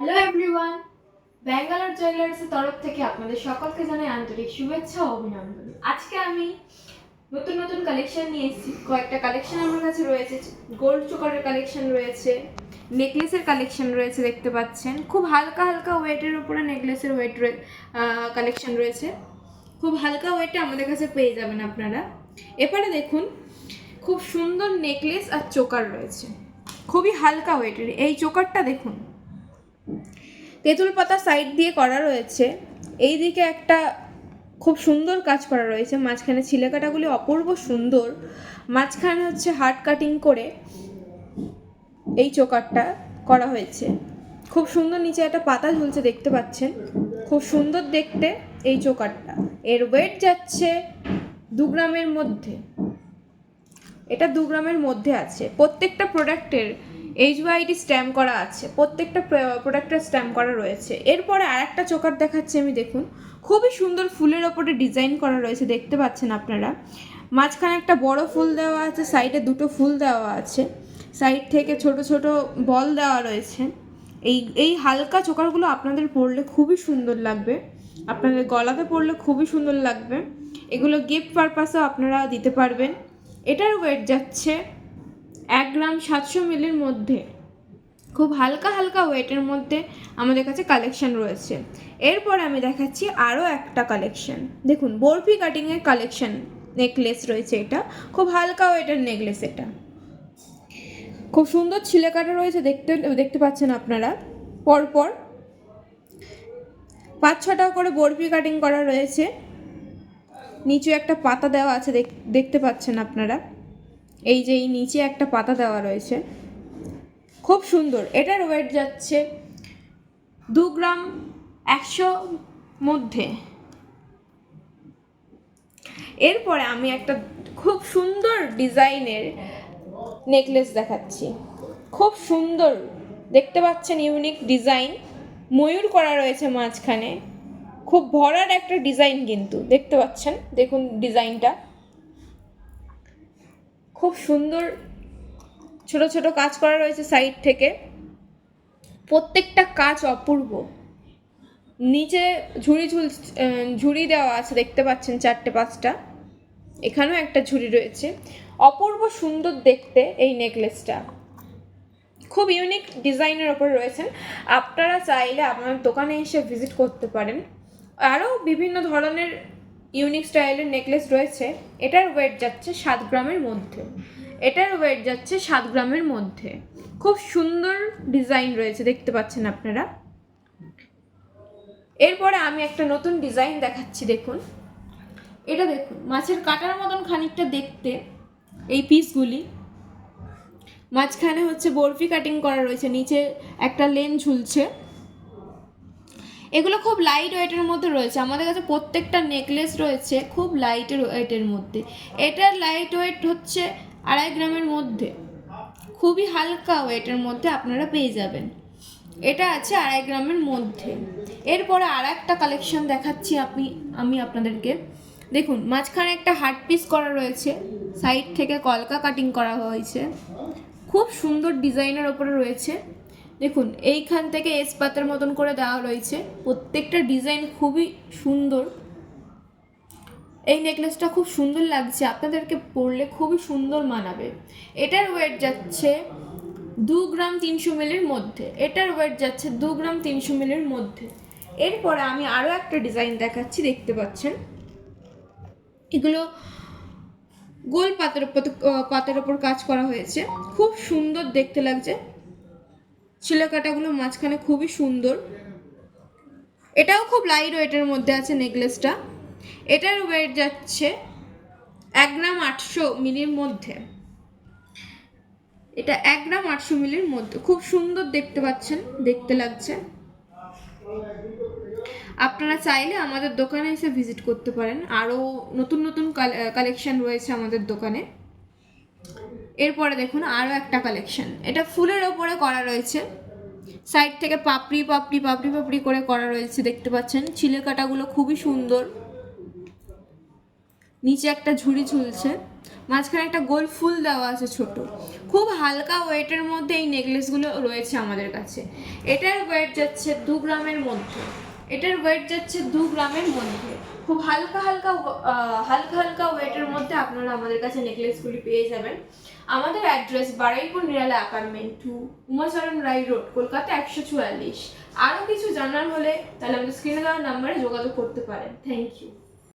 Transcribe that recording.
Hello everyone, Bangalore জুয়েলার্সের তরফ থেকে আপনাদের সকলকে জানাই আন্তরিক শুভেচ্ছা ও অভিনন্দন। আজকে আমি নতুন নতুন কালেকশন নিয়ে এসেছি। কয়েকটা কালেকশন আমার কাছে রয়েছে। গোল্ড চোকারের কালেকশন রয়েছে, নেকলেসের কালেকশন রয়েছে, দেখতে পাচ্ছেন। খুব হালকা হালকা ওয়েটের উপরে নেকলেসের কালেকশন রয়েছে। খুব হালকা ওয়েটে আমাদের কাছে পেয়ে যাবেন আপনারা। এবারে দেখুন, খুব সুন্দর নেকলেস আর চোকার রয়েছে, খুবই হালকা ওয়েটের। এই চোকারটা দেখুন, তেঁতুল পাতা সাইড দিয়ে করা রয়েছে। এই দিকে একটা খুব সুন্দর কাজ করা রয়েছে, মাঝখানে ছিলেকাটাগুলি অপূর্ব সুন্দর। মাঝখানে হচ্ছে হার্ট কাটিং করে এই চোকারটা করা হয়েছে। খুব সুন্দর, নিচে একটা পাতা ঝুলছে, দেখতে পাচ্ছেন। খুব সুন্দর দেখতে এই চোকারটা। এর ওয়েট যাচ্ছে 2 গ্রামের মধ্যে। এটা 2 গ্রামের মধ্যে আছে। প্রত্যেকটা প্রোডাক্টের HYD স্ট্যাম্প করা আছে, প্রত্যেকটা প্রোডাক্টের স্ট্যাম্প করা রয়েছে। এরপরে আর একটা চোকার দেখাচ্ছি আমি, দেখুন। খুবই সুন্দর ফুলের ওপরে ডিজাইন করা রয়েছে, দেখতে পাচ্ছেন আপনারা। মাঝখানে একটা বড় ফুল দেওয়া আছে, সাইডে 2টো ফুল দেওয়া আছে, সাইড থেকে ছোট ছোট বল দেওয়া রয়েছে। এই হালকা চোকারগুলো আপনাদের পরলে খুবই সুন্দর লাগবে, আপনাদের গলাতে পরলে খুবই সুন্দর লাগবে। এগুলো গিফট পারপাসেও আপনারা দিতে পারবেন। এটার ওয়েট যাচ্ছে 1 গ্রাম 700 মিলির মধ্যে। খুব হালকা হালকা ওয়েটের মধ্যে আমাদের কাছে কালেকশন রয়েছে। এরপর আমি দেখাচ্ছি আরও একটা কালেকশন। দেখুন, বরফি কাটিংয়ের কালেকশন নেকলেস রয়েছে। এটা খুব হালকা ওয়েটের নেকলেস। এটা খুব সুন্দর ছিলে কাটা রয়েছে, দেখতে পাচ্ছেন আপনারা। পরপর 5-6টা করে বরফি কাটিং করা রয়েছে। নিচে একটা পাতা দেওয়া আছে, দেখতে পাচ্ছেন আপনারা। এই যে এই নিচে একটা পাতা দেওয়া রয়েছে, খুব সুন্দর। এটার ওয়েট যাচ্ছে 2 গ্রাম 100 মধ্যে। এরপরে আমি একটা খুব সুন্দর ডিজাইনের নেকলেস দেখাচ্ছি। খুব সুন্দর দেখতে পাচ্ছেন, ইউনিক ডিজাইন, ময়ূর করা রয়েছে মাঝখানে। খুব ভরাট একটা ডিজাইন কিন্তু, দেখতে পাচ্ছেন। দেখুন ডিজাইনটা খুব সুন্দর, ছোট ছোট কাজ করা রয়েছে সাইড থেকে। প্রত্যেকটা কাজ অপূর্ব। নিচে ঝুড়ি দেওয়া আছে, দেখতে পাচ্ছেন, 4-5টা। এখানেও একটা ঝুড়ি রয়েছে। অপূর্ব সুন্দর দেখতে এই নেকলেসটা, খুব ইউনিক ডিজাইনের ওপর রয়েছেন। আপনারা চাইলে আপনার দোকানে এসে ভিজিট করতে পারেন। আরও বিভিন্ন ধরনের ইউনিক স্টাইলের নেকলেস রয়েছে। এটার ওয়েট যাচ্ছে 7 গ্রামের মধ্যে। এটার ওয়েট যাচ্ছে 7 গ্রামের মধ্যে। খুব সুন্দর ডিজাইন রয়েছে, দেখতে পাচ্ছেন আপনারা। এরপরে আমি একটা নতুন ডিজাইন দেখাচ্ছি, দেখুন। এটা দেখুন, মাছের কাটার মতন খানিকটা দেখতে এই পিসগুলি। মাঝখানে হচ্ছে বরফি কাটিং করা রয়েছে, নিচে একটা লেন ঝুলছে। এগুলো খুব লাইট ওয়েটের মধ্যে রয়েছে। আমাদের কাছে প্রত্যেকটা নেকলেস রয়েছে খুব লাইট ওয়েটের মধ্যে। এটার লাইট ওয়েট হচ্ছে 2.5 গ্রামের মধ্যে। খুবই হালকা ওয়েটের মধ্যে আপনারা পেয়ে যাবেন। এটা আছে 2.5 গ্রামের মধ্যে। এরপরে আর একটা কালেকশন দেখাচ্ছি আমি আপনাদেরকে। দেখুন, মাঝখানে একটা হার্ট পিস করা রয়েছে, সাইড থেকে কলকা কাটিং করা হয়েছে। খুব সুন্দর ডিজাইনের ওপরে রয়েছে। দেখুন, এইখান থেকে এস পাতার মতন করে দেওয়া রয়েছে। প্রত্যেকটা ডিজাইন খুবই সুন্দর। এই নেকলেসটা খুব সুন্দর লাগছে, আপনাদেরকে পরলে খুবই সুন্দর মানাবে। এটার ওয়েট যাচ্ছে 2 গ্রাম 300 মিলির মধ্যে। এটার ওয়েট যাচ্ছে 2 গ্রাম 300 মিলির মধ্যে। এরপরে আমি আরও একটা ডিজাইন দেখাচ্ছি, দেখতে পাচ্ছেন। এগুলো গোল পাতের ওপর কাজ করা হয়েছে, খুব সুন্দর দেখতে লাগছে। ছিলেকাটাগুলো মাঝখানে খুবই সুন্দর। এটাও খুব লাইট ওয়েটের মধ্যে আছে নেকলেসটা। এটার ওয়েট যাচ্ছে 1 গ্রাম 800 মিলির মধ্যে। এটা 1 গ্রাম 800 মিলির মধ্যে। খুব সুন্দর দেখতে পাচ্ছেন, দেখতে লাগছে। আপনারা চাইলে আমাদের দোকানে এসে ভিজিট করতে পারেন। আরও নতুন নতুন কালেকশন রয়েছে আমাদের দোকানে। এরপরে দেখুন আরও একটা কালেকশন। এটা ফুলের ওপরে করা রয়েছে, সাইড থেকে পাপড়ি পাপড়ি পাপড়ি পাপড়ি করে করা রয়েছে, দেখতে পাচ্ছেন। ছিলেকাটাগুলো খুবই সুন্দর। নিচে একটা ঝুড়ি ঝুলছে, মাঝখানে একটা গোল ফুল দেওয়া আছে ছোট। খুব হালকা ওয়েটের মধ্যে এই নেকলেসগুলো রয়েছে আমাদের কাছে। এটার ওয়েট যাচ্ছে 2 গ্রামের মধ্যে, এটার ওয়েট যাচ্ছে 2 গ্রামের মধ্যে। খুব হালকা হালকা হালকা হালকা ওয়েটের মধ্যে আপনারা আমাদের কাছে নেকলেসগুলি পেয়ে যাবেন। আমাদের অ্যাড্রেস বারুইপুর নিরালা অ্যাপার্টমেন্ট 2, উমাচরণ রায় রোড, কলকাতা 144। আরও কিছু জানার হলে তাহলে আমাদের স্ক্রিনে দেওয়া নাম্বারে যোগাযোগ করতে পারেন। Thank you.